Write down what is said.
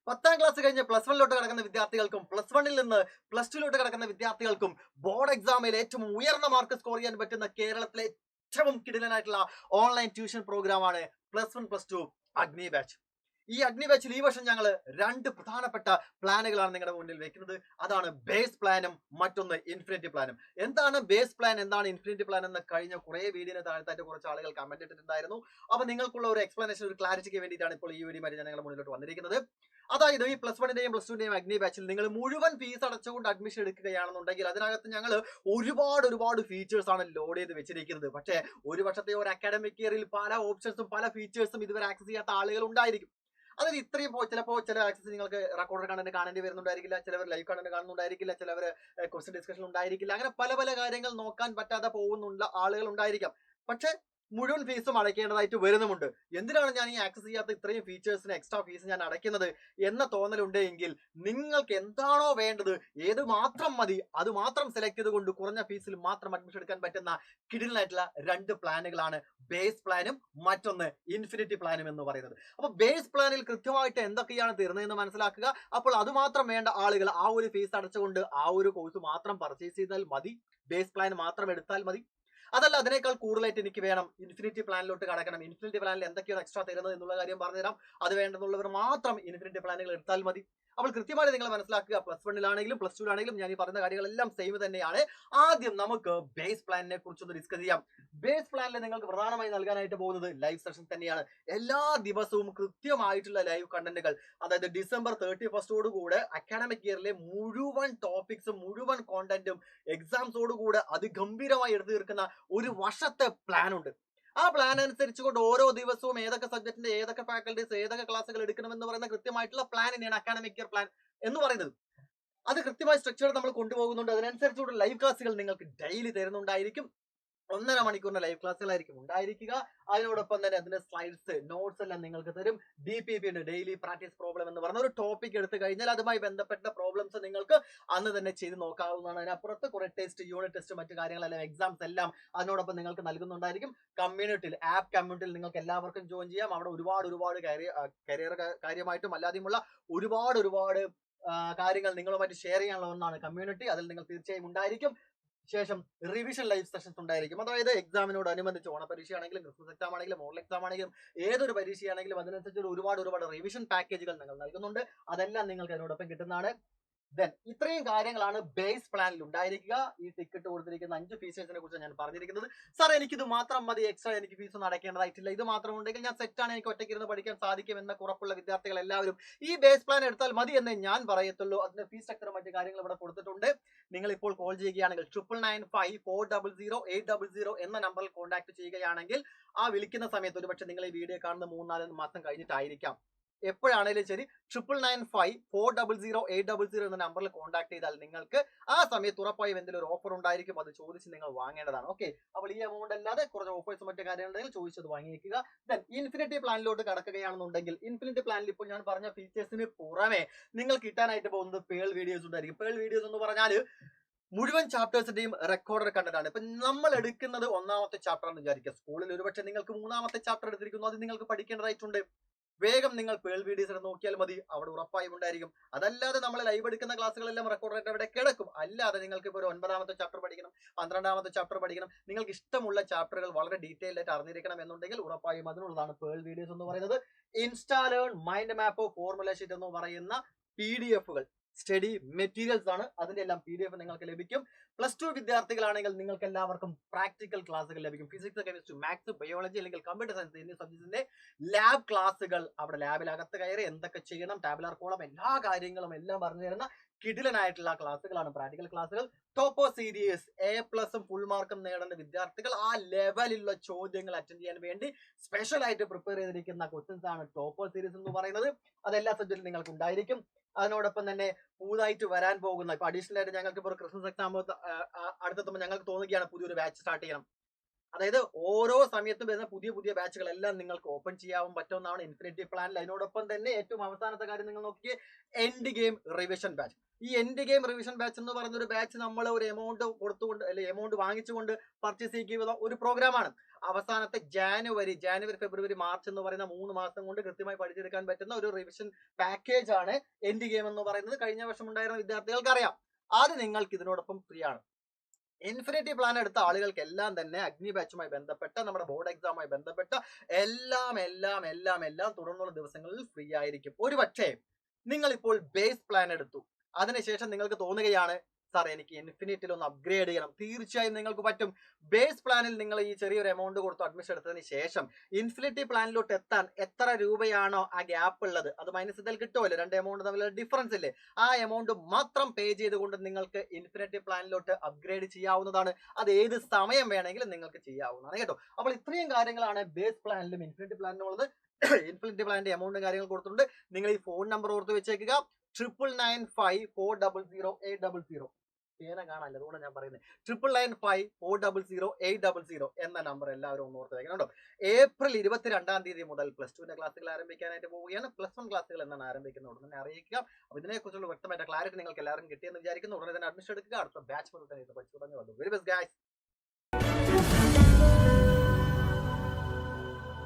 10ാം class കഴിഞ്ഞ് plus വണ്ണിലോട്ട് കടക്കുന്ന വിദ്യാർത്ഥികൾക്കും പ്ലസ് വണ്ണിൽ നിന്ന് പ്ലസ് ടുയിലോട്ട് കടക്കുന്ന വിദ്യാർത്ഥികൾക്കും ബോർഡ് എക്സാമിൽ ഏറ്റവും ഉയർന്ന മാർക്ക് സ്കോർ ചെയ്യാൻ പറ്റുന്ന കേരളത്തിലെ ഏറ്റവും കിടിലനായിട്ടുള്ള ഓൺലൈൻ ട്യൂഷൻ പ്രോഗ്രാമാണ് പ്ലസ് വൺ പ്ലസ് ടു അഗ്നി ബാച്ച്. ഈ അഗ്നി ബാച്ചിൽ ഈ വർഷം ഞങ്ങൾ 2 പ്രധാനപ്പെട്ട പ്ലാനുകളാണ് നിങ്ങളുടെ മുന്നിൽ വെക്കുന്നത്. അതാണ് ബേസ് പ്ലാനും മറ്റൊന്ന് ഇൻഫിനിറ്റി പ്ലാനും. എന്താണ് ബേസ് പ്ലാൻ, എന്താണ് ഇൻഫിനിറ്റി പ്ലാൻ എന്ന് കഴിഞ്ഞ കുറെ വീഡിയോന് താഴത്തായിട്ട് കുറച്ച് ആളുകൾ കമന്റ് ഇട്ടിട്ടുണ്ടായിരുന്നു. അപ്പൊ നിങ്ങൾക്കുള്ള ഒരു എക്സ്പ്ലനേഷൻ, ഒരു ക്ലാരിറ്റിക്ക് വേണ്ടിയിട്ടാണ് ഇപ്പോൾ ഈ വീഡിയോ ഞാൻ നിങ്ങളുടെ മുന്നിലോട്ട് വന്നിരിക്കുന്നത്. അതായത് ഈ പ്ലസ് വണ്ണിന്റെയും പ്ലസ് ടുന്റെയും അഗ്നി ബാച്ചിൽ നിങ്ങൾ മുഴുവൻ ഫീസ് അടച്ചുകൊണ്ട് അഡ്മിഷൻ എടുക്കുകയാണെന്നുണ്ടെങ്കിൽ അതിനകത്ത് ഞങ്ങൾ ഒരുപാട് ഫീച്ചേഴ്സ് ആണ് ലോഡ് ചെയ്ത് വെച്ചിരിക്കുന്നത്. പക്ഷേ ഒരു വർഷത്തെ ഒരു അക്കാഡമിക് ഇയറിൽ പല ഓപ്ഷൻസും പല ഫീച്ചേഴ്സും ഇതുവരെ ആക്സസ് ചെയ്യാത്ത ആളുകൾ ഉണ്ടായിരിക്കും. അതായത് ഇത്രയും ചിലപ്പോൾ ചില ആക്സസ് നിങ്ങൾക്ക് റെക്കോർഡ് കണ്ടന്റ് കാണേണ്ടി വരുന്നുണ്ടായിരിക്കില്ല, ചിലവർ ലൈവ് കണ്ടന്റ് കാണുന്നുണ്ടായിരിക്കില്ല, ചിലവർ ക്വസ്റ്റ്യൻ ഡിസ്കഷൻ ഉണ്ടായിരിക്കില്ല. അങ്ങനെ പല കാര്യങ്ങൾ നോക്കാൻ പറ്റാതെ പോകുന്നുള്ള ആളുകൾ ഉണ്ടായിരിക്കാം. പക്ഷെ മുഴുവൻ ഫീസും അടയ്ക്കേണ്ടതായിട്ട് വരുന്നുമുണ്ട്. എന്തിനാണ് ഞാൻ ഈ ആക്സസ് ചെയ്യാത്ത ഇത്രയും ഫീച്ചേഴ്സിന് എക്സ്ട്രാ ഫീസ് ഞാൻ അടയ്ക്കുന്നത് എന്ന തോന്നലുണ്ടെങ്കിൽ നിങ്ങൾക്ക് എന്താണോ വേണ്ടത്, ഏത് മാത്രം മതി, അത് മാത്രം സെലക്ട് ചെയ്തുകൊണ്ട് കുറഞ്ഞ ഫീസിൽ മാത്രം അഡ്മിഷൻ എടുക്കാൻ പറ്റുന്ന കിടിലനായിട്ടുള്ള 2 പ്ലാനുകളാണ് ബേസ് പ്ലാനും മറ്റൊന്ന് ഇൻഫിനിറ്റി പ്ലാനും എന്ന് പറയുന്നത്. അപ്പൊ ബേസ് പ്ലാനിൽ കൃത്യമായിട്ട് എന്തൊക്കെയാണ് തരുന്നതെന്ന് മനസ്സിലാക്കുക. അപ്പോൾ അത് മാത്രം വേണ്ട ആളുകൾ ആ ഒരു ഫീസ് അടച്ചുകൊണ്ട് ആ ഒരു കോഴ്സ് മാത്രം പർച്ചേസ് ചെയ്താൽ മതി, ബേസ് പ്ലാൻ മാത്രം എടുത്താൽ മതി. അതല്ല, അതിനേക്കാൾ കൂടുതലായിട്ട് എനിക്ക് വേണം, ഇൻഫിനിറ്റി പ്ലാനിലോട്ട് കടക്കണം, ഇൻഫിനിറ്റി പ്ലാനിൽ എന്തൊക്കെയാണ് എക്സ്ട്രാ തരുന്നത് എന്നുള്ള കാര്യം പറഞ്ഞുതരാം, അത് വേണ്ടെന്നുള്ളവർ മാത്രം ഇൻഫിനിറ്റി പ്ലാനുകൾ എടുത്താൽ മതി. അപ്പോൾ കൃത്യമായിട്ട് നിങ്ങൾ മനസ്സിലാക്കുക, പ്ലസ് വണ്ണിലാണെങ്കിലും പ്ലസ് ടുവിലാണെങ്കിലും ഞാൻ ഈ പറയുന്ന കാര്യങ്ങളെല്ലാം സെയിം തന്നെയാണ്. ആദ്യം നമുക്ക് ബേസ് പ്ലാനിനെ കുറിച്ചൊന്ന് ഡിസ്കസ് ചെയ്യാം. ബേസ് പ്ലാനിൽ നിങ്ങൾക്ക് പ്രധാനമായി നൽകാനായിട്ട് പോകുന്നത് ലൈവ് സെഷൻ തന്നെയാണ്. എല്ലാ ദിവസവും കൃത്യമായിട്ടുള്ള ലൈവ് കണ്ടന്റുകൾ, അതായത് ഡിസംബർ 31 കൂടെ അക്കാഡമിക് ഇയറിലെ മുഴുവൻ ടോപ്പിക്സും മുഴുവൻ കോണ്ടന്റും എക്സാംസോടുകൂടെ അതിഗംഭീരമായി എടുത്തു തീർക്കുന്ന ഒരു വർഷത്തെ പ്ലാൻ ഉണ്ട്. ആ പ്ലാൻ അനുസരിച്ചുകൊണ്ട് ഓരോ ദിവസവും ഏതൊക്കെ സബ്ജക്റ്റിന്റെ ഏതൊക്കെ ഫാക്കൽറ്റീസ് ഏതൊക്കെ ക്ലാസ്സുകൾ എടുക്കണമെന്ന് പറയുന്ന കൃത്യമായിട്ടുള്ള പ്ലാനിനെയാണ് അക്കാഡമിക് ഇയർ പ്ലാൻ എന്ന് പറയുന്നത്. അത് കൃത്യമായി സ്ട്രക്ചർ നമ്മൾ കൊണ്ടുപോകുന്നുണ്ട്. അതിനനുസരിച്ചുള്ള ലൈവ് ക്ലാസ്സുകൾ നിങ്ങൾക്ക് ഡെയിലി തരുന്നുണ്ടായിരിക്കും. 1.5 മണിക്കൂറിന്റെ ലൈവ് ക്ലാസ്സുകളായിരിക്കും ഉണ്ടായിരിക്കുക. അതിനോടൊപ്പം തന്നെ അതിന്റെ സ്ലൈഡ്സ്, നോട്ട്സ് എല്ലാം നിങ്ങൾക്ക് തരും. DPP ഉണ്ട്, ഡെയിലി പ്രാക്ടീസ് പ്രോബ്ലം എന്ന് പറഞ്ഞ ഒരു ടോപ്പിക് എടുത്തു കഴിഞ്ഞാൽ അതുമായി ബന്ധപ്പെട്ട പ്രോബ്ലംസ് നിങ്ങൾക്ക് അന്ന് തന്നെ ചെയ്ത് നോക്കാവുന്നതാണ്. അതിനപ്പുറത്ത് കുറെ ടെസ്റ്റ്, യൂണിറ്റ് ടെസ്റ്റ്, മറ്റു കാര്യങ്ങളെല്ലാം എക്സാംസ് എല്ലാം അതിനോടൊപ്പം നിങ്ങൾക്ക് നൽകുന്നുണ്ടായിരിക്കും. കമ്മ്യൂണിറ്റിയിൽ, ആപ്പ് കമ്മ്യൂണിറ്റിയിൽ നിങ്ങൾക്ക് എല്ലാവർക്കും ജോയിൻ ചെയ്യാം. അവിടെ ഒരുപാട് കരിയർ കാര്യമായിട്ടും അല്ലാതെയുമുള്ള ഒരുപാട് കാര്യങ്ങൾ നിങ്ങളുമായിട്ട് ഷെയർ ചെയ്യാനുള്ള ഒന്നാണ് കമ്മ്യൂണിറ്റി. അതിൽ നിങ്ങൾ തീർച്ചയായും ഉണ്ടായിരിക്കും. ശേഷം റിവിഷൻ ലൈവ് സെഷൻസ് ഉണ്ടായിരിക്കും. അതായത് എക്സാമിനോട് അനുബന്ധിച്ച് ഓണപരീക്ഷയാണെങ്കിലും ക്രിസ്മസ് എക്സാം ആണെങ്കിലും മോഡൽ എക്സാം ആണെങ്കിലും ഏതൊരു പരീക്ഷയാണെങ്കിലും അതിനനുസരിച്ച് ഒരുപാട് റിവിഷൻ പാക്കേജുകൾ നിങ്ങൾ നൽകുന്നുണ്ട്. അതെല്ലാം നിങ്ങൾക്ക് അതിനോടൊപ്പം കിട്ടുന്നതാണ്. ഇത്രയും കാര്യങ്ങളാണ് ബേസ് പ്ലാനിൽ ഉണ്ടായിരിക്കുക. ഈ ടിക്കറ്റ് കൊടുത്തിരിക്കുന്ന 5 ഫീച്ചേഴ്സിനെ കുറിച്ച് ഞാൻ പറഞ്ഞിരിക്കുന്നത്. സാർ എനിക്കിത് മാത്രം മതി, എക്സ്ട്രാ എനിക്ക് ഫീസ് ഒന്നും അടയ്ക്കേണ്ടതായിട്ടില്ല, ഇത് മാത്രം ഉണ്ടെങ്കിൽ ഞാൻ സെറ്റാണ്, എനിക്ക് ഒറ്റയ്ക്ക് ഇരുന്ന് പഠിക്കാൻ സാധിക്കും എന്ന ഉറപ്പുള്ള വിദ്യാർത്ഥികൾ എല്ലാവരും ഈ ബേസ് പ്ലാൻ എടുത്താൽ മതി എന്നേ ഞാൻ പറയത്തുള്ളൂ. അതിന്റെ ഫീസ് സ്ട്രക്ചർ മറ്റു കാര്യങ്ങൾ ഇവിടെ കൊടുത്തിട്ടുണ്ട്. നിങ്ങൾ ഇപ്പോൾ കോൾ ചെയ്യുകയാണെങ്കിൽ 9995400800 എന്ന നമ്പറിൽ കോൺടാക്ട് ചെയ്യുകയാണെങ്കിൽ ആ വിളിക്കുന്ന സമയത്ത്, ഒരുപക്ഷെ നിങ്ങൾ ഈ വീഡിയോ കാണുന്ന 3-4 മാസം കഴിഞ്ഞിട്ടായിരിക്കാം, എപ്പോഴാണെങ്കിലും ശരി 9995400800 എന്ന നമ്പറിൽ കോൺടാക്ട് ചെയ്താൽ നിങ്ങൾക്ക് ആ സമയത്ത് ഉറപ്പായും എന്തെങ്കിലും ഒരു ഓഫർ ഉണ്ടായിരിക്കും. അത് ചോദിച്ച് നിങ്ങൾ വാങ്ങേണ്ടതാണ്. ഓക്കെ, അപ്പോൾ ഈ എമൗണ്ട് അല്ലാതെ കുറച്ച് ഓഫേഴ്സ് മറ്റു കാര്യങ്ങളുണ്ടെങ്കിൽ ചോദിച്ചത് വാങ്ങിക്കുക. ഇൻഫിനിറ്റി പ്ലാനിലോട്ട് കടക്കുകയാണെന്നുണ്ടെങ്കിൽ ഇൻഫിനിറ്റി പ്ലാനിൽ ഇപ്പോൾ ഞാൻ പറഞ്ഞ ഫീച്ചേഴ്സിന് പുറമെ നിങ്ങൾക്ക് കിട്ടാനായിട്ട് പോകുന്നത് പേൾ വീഡിയോസ് ഉണ്ടായിരിക്കും. പേൾ വീഡിയോസ് എന്ന് പറഞ്ഞാൽ മുഴുവൻ ചാപ്റ്റേഴ്സിന്റെയും റെക്കോർഡർ കണ്ടതാണ്. ഇപ്പൊ നമ്മൾ എടുക്കുന്നത് 1ാമത്തെ ചാപ്റ്റർ എന്ന് വിചാരിക്കുക. സ്കൂളിൽ ഒരുപക്ഷെ നിങ്ങൾക്ക് 3ാമത്തെ ചാപ്റ്റർ എടുത്തിരിക്കുന്നു, അത് നിങ്ങൾക്ക് പഠിക്കേണ്ടതായിട്ടുണ്ട്. വേഗം നിങ്ങൾ പേൾ വീഡിയോസ് നോക്കിയാൽ മതി, അവിടെ ഉറപ്പായും ഉണ്ടായിരിക്കും. അതല്ലാതെ നമ്മൾ ലൈവ് എടുക്കുന്ന ക്ലാസ്സുകളെല്ലാം റെക്കോർഡായിട്ട് അവിടെ കിടക്കും. അല്ലാതെ നിങ്ങൾക്ക് ഇപ്പോൾ ഒരു 9ാമത്തെ ചാപ്റ്റർ പഠിക്കണം, 12ാമത്തെ ചാപ്റ്റർ പഠിക്കണം, നിങ്ങൾക്ക് ഇഷ്ടമുള്ള ചാപ്റ്ററുകൾ വളരെ ഡീറ്റെയിൽഡ് ആയിട്ട് അറിഞ്ഞിരിക്കണം എന്നുണ്ടെങ്കിൽ ഉറപ്പായും അതിനുള്ളതാണ് പേൾ വീഡിയോസ് എന്ന് പറയുന്നത്. ഇൻസ്റ്റാലേൺ മൈൻഡ് മാപ്പ്, ഫോർമുല ഷീറ്റ് എന്ന് പറയുന്ന PDFകൾ, സ്റ്റഡി മെറ്റീരിയൽസ് ആണ്. അതിന്റെ എല്ലാം PDF നിങ്ങൾക്ക് ലഭിക്കും. പ്ലസ് 2 വിദ്യാർത്ഥികളാണെങ്കിൽ നിങ്ങൾക്ക് എല്ലാവർക്കും പ്രാക്ടിക്കൽ ക്ലാസ്സുകൾ ലഭിക്കും. ഫിസിക്സ്, കെമിസ്ട്രി, മാത്സ്, ബയോളജി അല്ലെങ്കിൽ കമ്പ്യൂട്ടർ സയൻസ് എന്നീ സബ്ജക്റ്റിന്റെ ലാബ് ക്ലാസ്സുകൾ, അവിടെ ലാബിലകത്ത് കയറി എന്തൊക്കെ ചെയ്യണം, ടാബുലാർ കോളം, എല്ലാ കാര്യങ്ങളും എല്ലാം പറഞ്ഞു തരുന്ന കിടിലനായിട്ടുള്ള ക്ലാസ്സുകളാണ് പ്രാക്ടിക്കൽ ക്ലാസ്സുകൾ. ടോപ്പോ സീരീസ്, A+ ഫുൾ മാർക്കും നേടുന്ന വിദ്യാർത്ഥികൾ ആ ലെവലിലുള്ള ചോദ്യങ്ങൾ അറ്റൻഡ് ചെയ്യാൻ വേണ്ടി സ്പെഷ്യൽ ആയിട്ട് പ്രിപ്പയർ ചെയ്തിരിക്കുന്ന ക്വസ്റ്റ്യൻസ് ആണ് ടോപ്പോ സീരീസ് എന്ന് പറയുന്നത്. അതെല്ലാ സബ്ജക്റ്റിലും നിങ്ങൾക്ക് ഉണ്ടായിരിക്കും. അതിനോടൊപ്പം തന്നെ പുതുതായിട്ട് വരാൻ പോകുന്ന, ഇപ്പൊ അഡീഷണൽ ആയിട്ട് ഞങ്ങൾക്ക് ഇപ്പോൾ ക്രിസ്മസ് എക്സാം അടുത്തെത്തുമ്പോൾ ഞങ്ങൾക്ക് തോന്നുകയാണ് പുതിയൊരു ബാച്ച് സ്റ്റാർട്ട് ചെയ്യണം. അതായത് ഓരോ സമയത്തും വരുന്ന പുതിയ ബാച്ചുകളെല്ലാം നിങ്ങൾക്ക് ഓപ്പൺ ചെയ്യാൻ പറ്റുമെന്നാണ് ഇൻഫിനിറ്റി പ്ലാനിൽ. അതിനോടൊപ്പം തന്നെ ഏറ്റവും അവസാനത്തെ കാര്യം നിങ്ങൾ നോക്കിയേ, എൻഡ് ഗെയിം റിവിഷൻ ബാച്ച്. ഈ എൻഡ് ഗെയിം റിവിഷൻ ബാച്ച് എന്ന് പറയുന്ന ഒരു ബാച്ച് നമ്മൾ ഒരു എമൗണ്ട് കൊടുത്തുകൊണ്ട് അല്ലെങ്കിൽ എമൗണ്ട് വാങ്ങിച്ചുകൊണ്ട് പർച്ചേസ് ചെയ്യുന്ന ഒരു പ്രോഗ്രാമാണ്. അവസാനത്തെ ജാനുവരി, ഫെബ്രുവരി, മാർച്ച് എന്ന് പറയുന്ന 3 മാസം കൊണ്ട് കൃത്യമായി പഠിച്ചെടുക്കാൻ പറ്റുന്ന ഒരു റിവിഷൻ പാക്കേജ് ആണ് എൻഡ് ഗെയിം എന്ന് പറയുന്നത്. കഴിഞ്ഞ വർഷം ഉണ്ടായിരുന്ന വിദ്യാർത്ഥികൾക്ക് അറിയാം. അത് നിങ്ങൾക്ക് ഇതിനോടൊപ്പം ഫ്രീ ആണ്. ഇൻഫിനിറ്റി പ്ലാൻ എടുത്ത ആളുകൾക്കെല്ലാം തന്നെ അഗ്നി ബാച്ചുമായി ബന്ധപ്പെട്ട നമ്മുടെ ബോർഡ് എക്സാമുമായി ബന്ധപ്പെട്ട എല്ലാം തുടർന്നുള്ള ദിവസങ്ങളിൽ ഫ്രീ ആയിരിക്കും. ഒരു പക്ഷേ നിങ്ങൾ ഇപ്പോൾ ബേസ് പ്ലാൻ എടുത്തു, അതിനുശേഷം നിങ്ങൾക്ക് തോന്നുകയാണ് സാർ എനിക്ക് ഇൻഫിനിറ്റിൽ ഒന്ന് അപ്ഗ്രേഡ് ചെയ്യണം. തീർച്ചയായും നിങ്ങൾക്ക് പറ്റും. ബേസ് പ്ലാനിൽ നിങ്ങൾ ഈ ചെറിയൊരു എമൗണ്ട് കൊടുത്ത് അഡ്മിഷൻ എടുത്തതിന് ശേഷം ഇൻഫിനിറ്റി പ്ലാനിലോട്ട് എത്താൻ എത്ര രൂപയാണോ ആ ഗ്യാപ്പ് ഉള്ളത് അത് മൈനസ് ചെയ്താൽ കിട്ടുമല്ലോ, 2 എമൗണ്ട് തമ്മിലുള്ള ഡിഫറൻസ് ഇല്ലേ, ആ എമൗണ്ട് മാത്രം പേ ചെയ്തുകൊണ്ട് നിങ്ങൾക്ക് ഇൻഫിനിറ്റി പ്ലാനിലോട്ട് അപ്ഗ്രേഡ് ചെയ്യാവുന്നതാണ്. അത് ഏത് സമയം വേണമെങ്കിലും നിങ്ങൾക്ക് ചെയ്യാവുന്നതാണ് കേട്ടോ. അപ്പോൾ ഇത്രയും കാര്യങ്ങളാണ് ബേസ് പ്ലാനിലും ഇൻഫിനിറ്റി പ്ലാനിലും ഉള്ളത്. ഇൻഫിനിറ്റി പ്ലാനിന്റെ എമൗണ്ടും കാര്യങ്ങൾ കൊടുത്തിട്ടുണ്ട്. നിങ്ങൾ ഈ ഫോൺ നമ്പർ ഓർത്ത് വെച്ചേക്കുക, 9995400800. പേന കാണാല്ല, അതുകൊണ്ട് ഞാൻ പറയുന്നത് 9995400800 എന്ന നമ്പർ എല്ലാവരും ഒന്ന് ഓർത്ത് വെക്കണം കേട്ടോ. ഏപ്രിൽ 22 മുതൽ +2 ക്ലാസ്സുകൾ ആരംഭിക്കാനായിട്ട് പോവുകയാണ്. +1 ക്ലാസ്സുകൾ എന്നാണ് ആരംഭിക്കുന്നത് ഉടനെ അറിയിക്കുക. അപ്പോൾ ഇതിനെക്കുറിച്ചുള്ള വ്യക്തമായിട്ട് ക്ലാരിറ്റി നിങ്ങൾക്ക് എല്ലാവരും കിട്ടിയെന്ന് വിചാരിക്കുന്നു. ഉടനെ തന്നെ അഡ്മിഷൻ എടുക്കുക. അടുത്ത ബാച്ച് മുതൽ തന്നെ പഠിച്ചു തുടങ്ങി വന്നു. Very best guys.